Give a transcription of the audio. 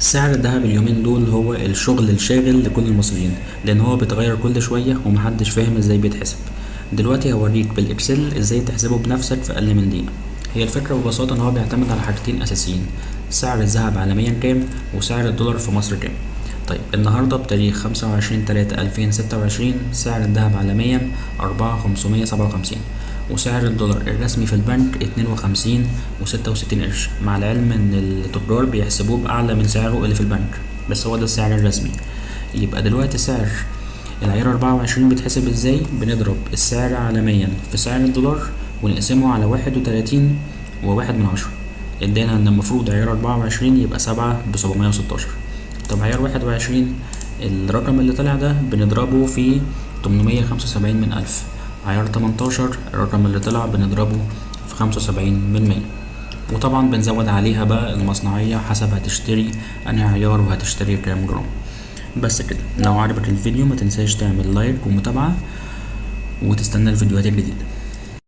سعر الذهب اليومين دول هو الشغل الشاغل لكل المصريين، لان هو بيتغير كل شوية ومحدش فاهم ازاي بيتحسب. دلوقتي هوريك بالاكسل ازاي تحسبه بنفسك في اقل من دقيقة. هي الفكرة ببساطة ان هو بيعتمد على حاجتين اساسيين: سعر الذهب عالميا كام، وسعر الدولار في مصر كام. طيب النهاردة بتاريخ 25/3/2026 سعر الذهب عالميا 4557، وسعر الدولار الرسمي في البنك 52.66 قرش، مع العلم ان التجار بيحسبوه بأعلى من سعره اللي في البنك، بس هو ده السعر الرسمي. يبقى دلوقتي سعر العيار 24 بيتحسب ازاي؟ بنضرب السعر عالميا في سعر الدولار ونقسمه على 31.1 ادانا ان المفروض عيار 24 يبقى 7/716. طب عيار 21 الرقم اللي طلع ده بنضربه في 875 من 1000. عيار 18 الرقم اللي طلع بنضربه في 75 من 100. وطبعا بنزود عليها بقى المصنعية حسب هتشتري انهي عيار وهتشتري كام جرام. بس كده، لو عجبك الفيديو ما تنساش تعمل لايك ومتابعة وتستنى الفيديوهات الجديدة.